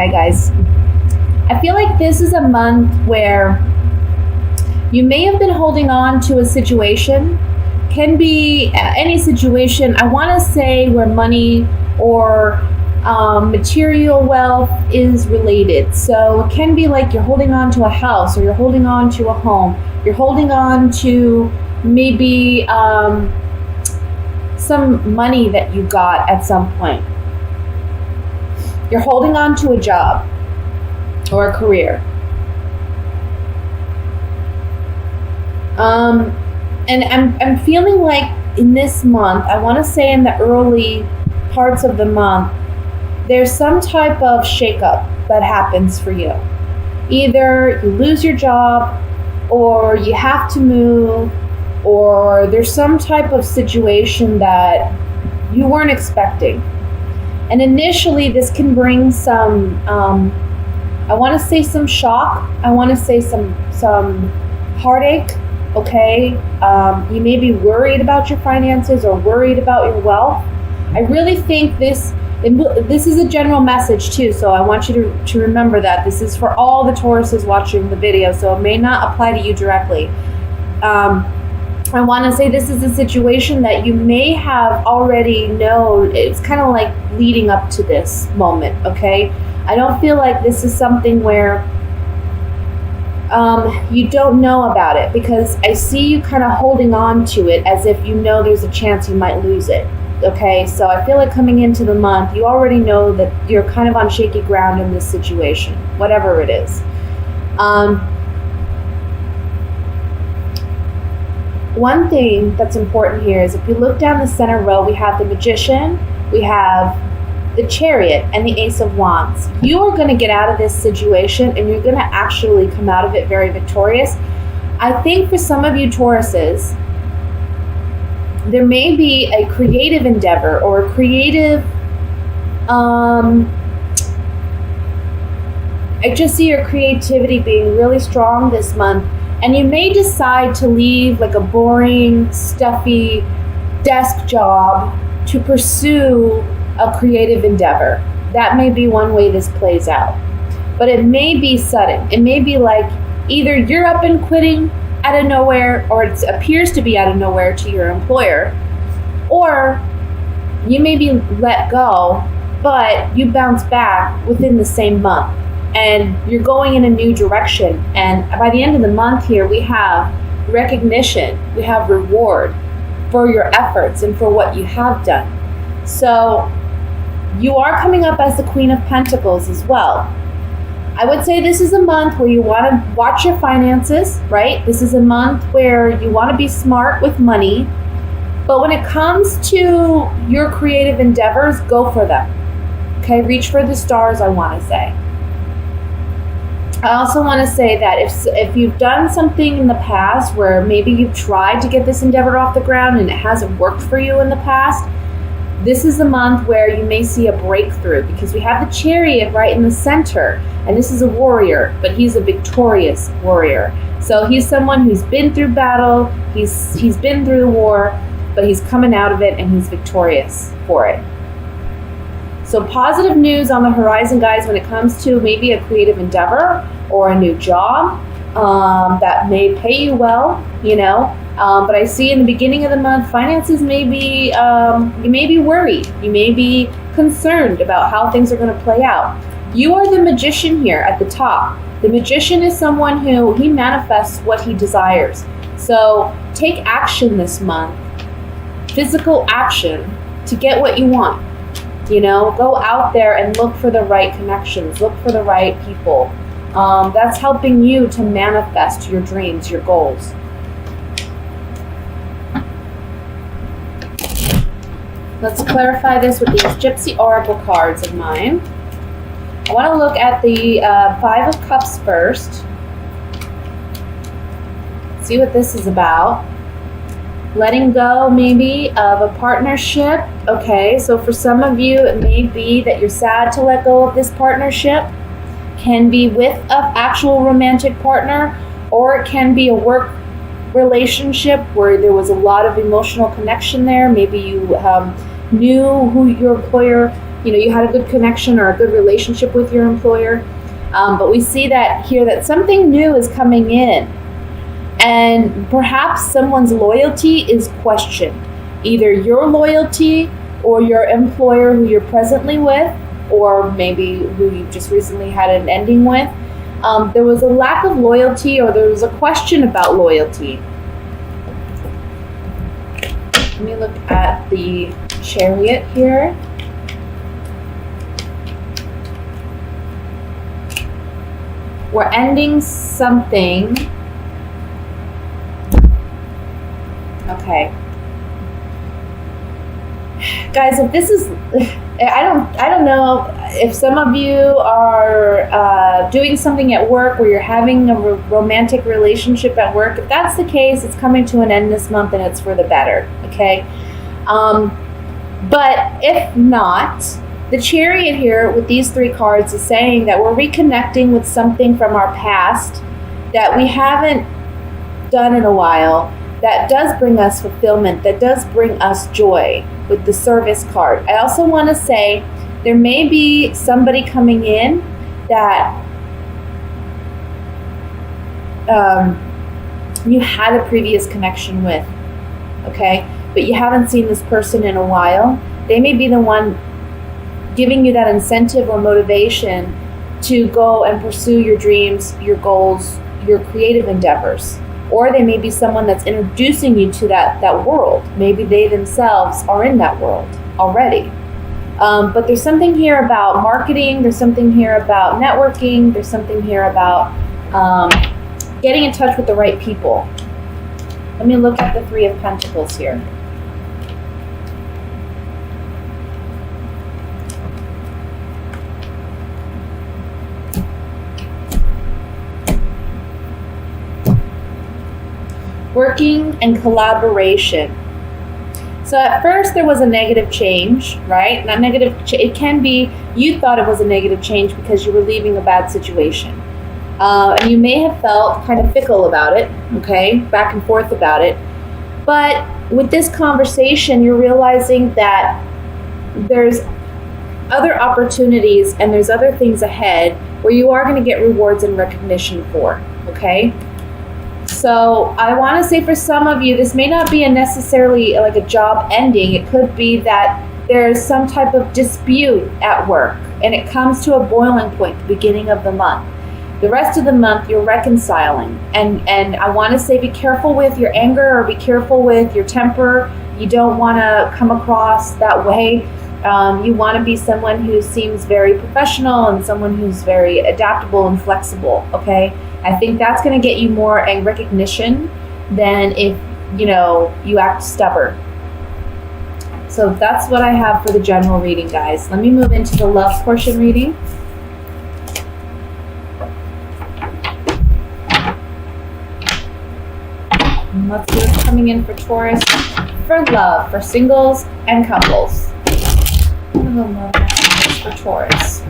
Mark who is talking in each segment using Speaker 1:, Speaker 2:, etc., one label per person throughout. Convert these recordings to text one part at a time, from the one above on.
Speaker 1: Okay, guys. I feel like this is a month where you may have been holding on to a situation. Can be any situation. I want to say where money or material wealth is related. So it can be like you're holding on to a house, or you're holding on to a home. You're holding on to maybe some money that you got at some point. You're holding on to a job or a career. And I'm feeling like in this month, I want to say in the early parts of the month, there's some type of shakeup that happens for you. Either you lose your job, or you have to move, or there's some type of situation that you weren't expecting. And initially, this can bring some, I want to say some shock. I want to say some heartache. Okay, you may be worried about your finances or worried about your wealth. I really think this is a general message too, so I want you to remember that this is for all the Tauruses watching the video, so it may not apply to you directly. I want to say this is a situation that you may have already known. It's kind of like leading up to this moment, okay? I don't feel like this is something where you don't know about it, because I see you kind of holding on to it as if you know there's a chance you might lose it. Okay, so I feel like coming into the month, you already know that you're kind of on shaky ground in this situation, whatever it is. One thing that's important here is if you look down the center row, we have the Magician, we have the Chariot, and the Ace of Wands. You are going to get out of this situation, and you're going to actually come out of it very victorious. I think for some of you Tauruses, there may be a creative endeavor or a creative, I just see your creativity being really strong this month, and you may decide to leave like a boring, stuffy desk job to pursue a creative endeavor. That may be one way this plays out. But it may be sudden. It may be like either you're up and quitting out of nowhere, or it appears to be out of nowhere to your employer, or you may be let go, but you bounce back within the same month and you're going in a new direction. And by the end of the month here, we have recognition, we have reward for your efforts and for what you have done. So you are coming up as the Queen of Pentacles as well. I would say this is a month where you want to watch your finances, right? This is a month where you want to be smart with money. But when it comes to your creative endeavors, go for them. Okay, reach for the stars, I want to say. I also want to say that if you've done something in the past where maybe you've tried to get this endeavor off the ground and it hasn't worked for you in the past, this is a month where you may see a breakthrough, because we have the Chariot right in the center, and this is a warrior, but he's a victorious warrior. So he's someone who's been through battle, he's been through the war, but he's coming out of it and he's victorious for it. So positive news on the horizon, guys, when it comes to maybe a creative endeavor or a new job that may pay you well, you know. But I see in the beginning of the month, finances may be, you may be worried. You may be concerned about how things are going to play out. You are the Magician here at the top. The Magician is someone who, he manifests what he desires. So take action this month, physical action, to get what you want. You know, go out there and look for the right connections, look for the right people. That's helping you to manifest your dreams, your goals. Let's clarify this with these Gypsy Oracle cards of mine. I want to look at the Five of Cups first. See what this is about. Letting go, maybe, of a partnership. Okay, so for some of you, it may be that you're sad to let go of this partnership. Can be with an actual romantic partner, or it can be a work relationship where there was a lot of emotional connection there. Maybe you knew who your employer you had a good connection or a good relationship with your employer. But we see that here that something new is coming in, and perhaps someone's loyalty is questioned. Either your loyalty or your employer who you're presently with, or maybe who you just recently had an ending with. There was a lack of loyalty, or there was a question about loyalty. Let me look at the Chariot here. We're ending something. Okay. Guys, if this is, I don't know if some of you are doing something at work where you're having a romantic relationship at work. If that's the case, it's coming to an end this month and it's for the better, okay? But if not, the Chariot here with these 3 cards is saying that we're reconnecting with something from our past that we haven't done in a while, that does bring us fulfillment, that does bring us joy with the Service card. I also want to say there may be somebody coming in that you had a previous connection with, okay? But you haven't seen this person in a while. They may be the one giving you that incentive or motivation to go and pursue your dreams, your goals, your creative endeavors. Or they may be someone that's introducing you to that world. Maybe they themselves are in that world already. But there's something here about marketing. There's something here about networking. There's something here about getting in touch with the right people. Let me look at the 3 of Pentacles here. Working and collaboration. So at first there was a negative change, right? Not negative. It can be you thought it was a negative change because you were leaving a bad situation, and you may have felt kind of fickle about it, okay, back and forth about it. But with this conversation, you're realizing that there's other opportunities and there's other things ahead where you are going to get rewards and recognition for, okay? So I want to say for some of you, this may not be necessarily like a job ending. It could be that there's some type of dispute at work and it comes to a boiling point at the beginning of the month. The rest of the month, you're reconciling. And I want to say be careful with your anger or be careful with your temper. You don't want to come across that way. You want to be someone who seems very professional and someone who's very adaptable and flexible, okay? I think that's going to get you more a recognition than if, you act stubborn. So that's what I have for the general reading, guys. Let me move into the love portion reading. And let's see what's coming in for Taurus, for love, for singles and couples. I'm going to love for Taurus.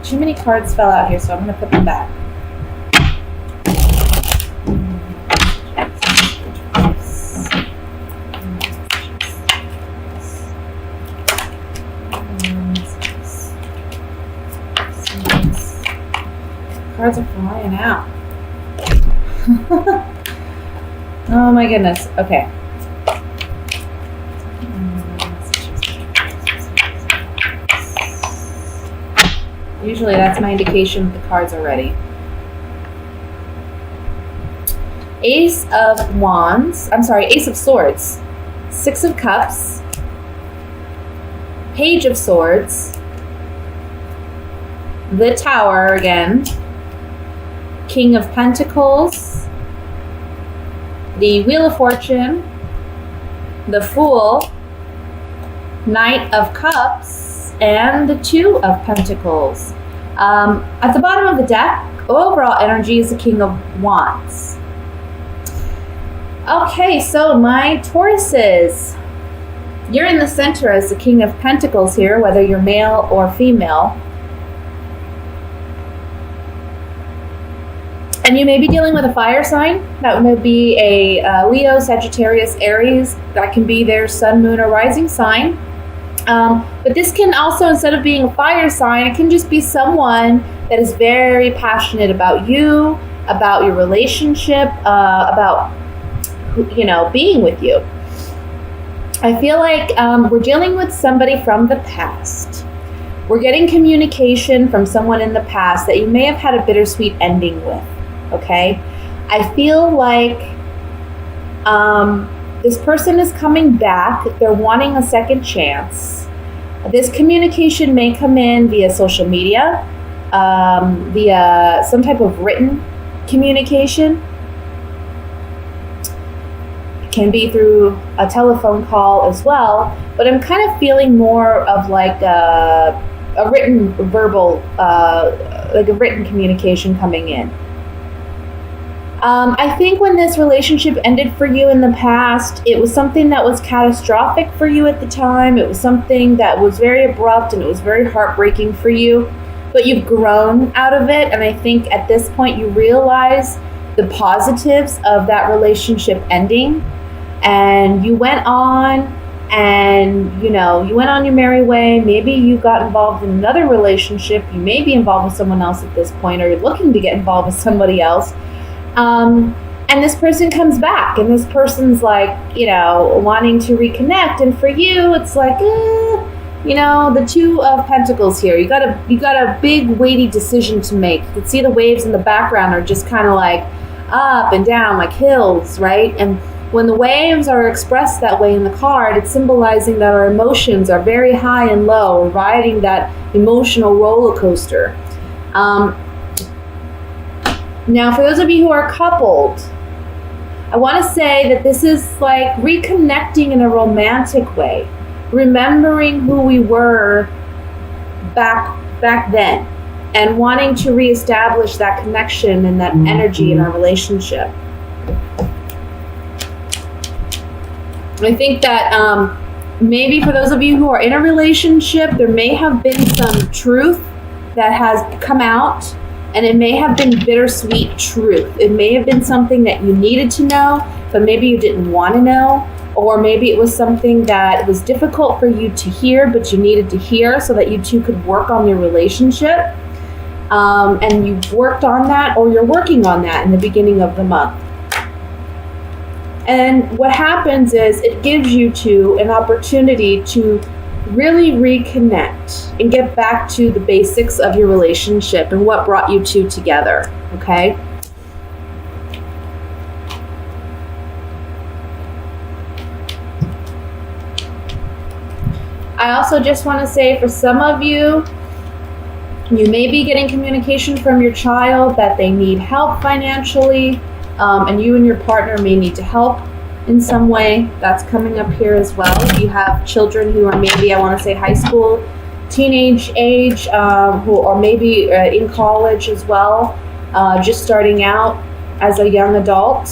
Speaker 1: Too many cards fell out here, so I'm going to put them back. Cards are flying out. Oh my goodness. Okay. Usually that's my indication that the cards are ready. Ace of Wands. I'm sorry, Ace of Swords. 6 of Cups. Page of Swords. The Tower again. King of Pentacles. The Wheel of Fortune. The Fool. Knight of Cups. And the 2 of Pentacles. At the bottom of the deck, overall energy is the King of Wands. Okay, so my Tauruses, you're in the center as the King of Pentacles here, whether you're male or female. And you may be dealing with a fire sign. That may be a Leo, Sagittarius, Aries. That can be their sun, moon, or rising sign. But this can also, instead of being a fire sign, it can just be someone that is very passionate about you, about your relationship, about, being with you. I feel like we're dealing with somebody from the past. We're getting communication from someone in the past that you may have had a bittersweet ending with, okay? I feel like this person is coming back. They're wanting a second chance. This communication may come in via social media, via some type of written communication. It can be through a telephone call as well, but I'm kind of feeling more of like a written verbal, like a written communication coming in. I think when this relationship ended for you in the past, it was something that was catastrophic for you at the time. It was something that was very abrupt and it was very heartbreaking for you, but you've grown out of it. And I think at this point you realize the positives of that relationship ending, and you went on and, you went on your merry way. Maybe you got involved in another relationship. You may be involved with someone else at this point, or you're looking to get involved with somebody else. And this person comes back, and this person's like, wanting to reconnect. And for you, it's like, the Two of Pentacles here. You got a big weighty decision to make. You can see the waves in the background are just kind of like up and down, like hills, right? And when the waves are expressed that way in the card, it's symbolizing that our emotions are very high and low. We're riding that emotional roller coaster. Now, for those of you who are coupled, I want to say that this is like reconnecting in a romantic way, remembering who we were back then, and wanting to reestablish that connection and that energy in our relationship. I think that maybe for those of you who are in a relationship, there may have been some truth that has come out. And it may have been bittersweet truth. It may have been something that you needed to know, but maybe you didn't want to know. Or maybe it was something that was difficult for you to hear, but you needed to hear so that you two could work on your relationship. And you worked on that, or you're working on that in the beginning of the month. And what happens is it gives you two an opportunity to really reconnect and get back to the basics of your relationship and what brought you two together, okay? I also just want to say, for some of you, you may be getting communication from your child that they need help financially, and you and your partner may need to help in some way. That's coming up here as well. If you have children who are maybe, I want to say, high school, teenage age, or maybe in college as well, just starting out as a young adult.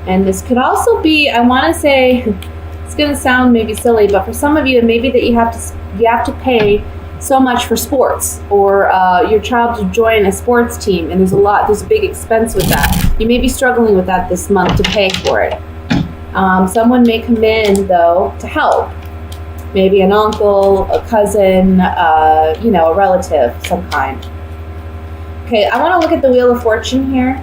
Speaker 1: And this could also be, I want to say, it's going to sound maybe silly, but for some of you, it may be that you have to pay so much for sports, or your child to join a sports team, and there's a big expense with that. You may be struggling with that this month to pay for it. Someone may come in though to help, maybe an uncle, a cousin, a relative of some kind. Okay, I want to look at the Wheel of Fortune here.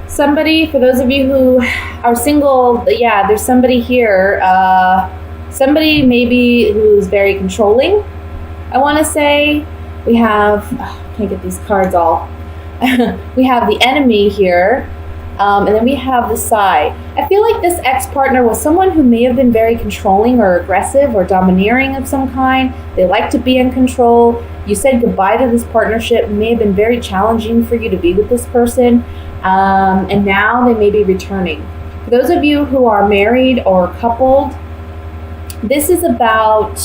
Speaker 1: Somebody, for those of you who are single, there's somebody here, somebody maybe who's very controlling. I want to say we have, can't get these cards all. We have the Enemy here, and then we have the Side. I feel like this ex-partner was someone who may have been very controlling or aggressive or domineering of some kind. They like to be in control. You said goodbye to this partnership. It may have been very challenging for you to be with this person. And now they may be returning. For those of you who are married or coupled, this is about,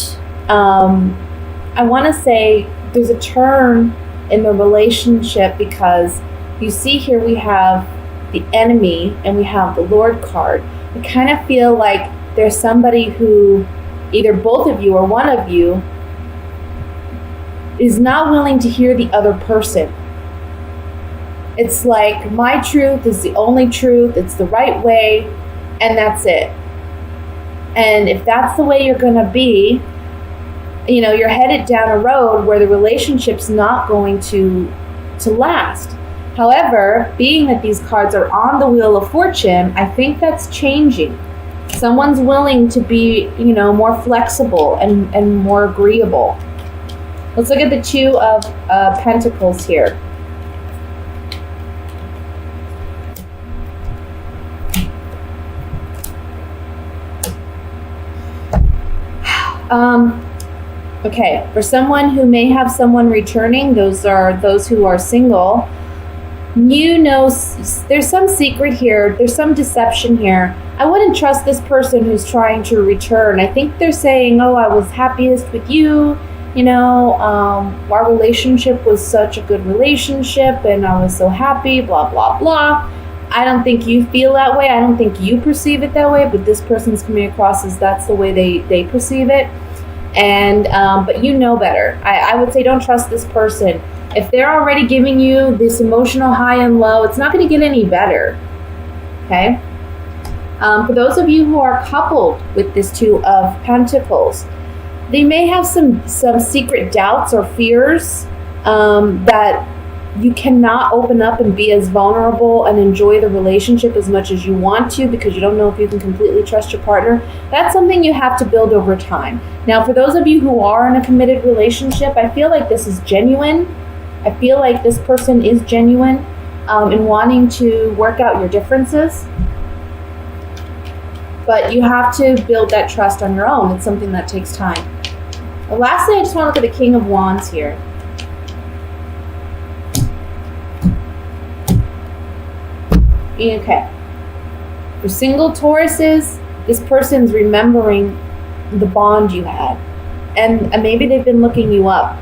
Speaker 1: I want to say there's a turn in the relationship, because you see here we have the Enemy and we have the Lord card. I kind of feel like there's somebody who, either both of you or one of you, is not willing to hear the other person. It's like, my truth is the only truth, it's the right way, and that's it. And if that's the way you're going to be, you're headed down a road where the relationship's not going to last. However, being that these cards are on the Wheel of Fortune, I think that's changing. Someone's willing to be, more flexible and more agreeable. Let's look at the Two of Pentacles here. Okay, for someone who may have someone returning, those are those who are single. There's some secret here, there's some deception here. I wouldn't trust this person who's trying to return. I think they're saying, oh, I was happiest with you, our relationship was such a good relationship and I was so happy, blah, blah, blah. I don't think you feel that way. I don't think you perceive it that way, but this person's coming across as that's the way they perceive it. And but you know better. I would say don't trust this person. If they're already giving you this emotional high and low, it's not going to get any better. Okay? For those of you who are coupled with this Two of Pentacles, they may have some secret doubts or fears that you cannot open up and be as vulnerable and enjoy the relationship as much as you want to because you don't know if you can completely trust your partner. That's something you have to build over time. Now, for those of you who are in a committed relationship, I feel like this is genuine. I feel like this person is genuine in wanting to work out your differences. But you have to build that trust on your own. It's something that takes time. And lastly, I just want to look at the King of Wands here. Okay. For single Tauruses, this person's remembering the bond you had. And maybe they've been looking you up.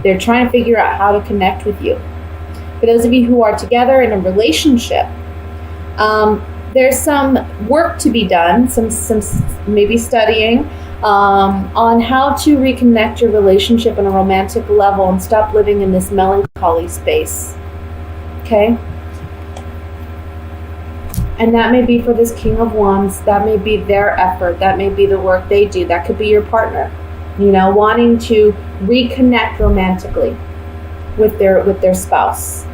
Speaker 1: They're trying to figure out how to connect with you. For those of you who are together in a relationship, there's some work to be done, some maybe studying on how to reconnect your relationship on a romantic level and stop living in this melancholy space. Okay? And that may be for this King of Wands. That may be their effort. That may be the work they do. That could be your partner, wanting to reconnect romantically with their spouse.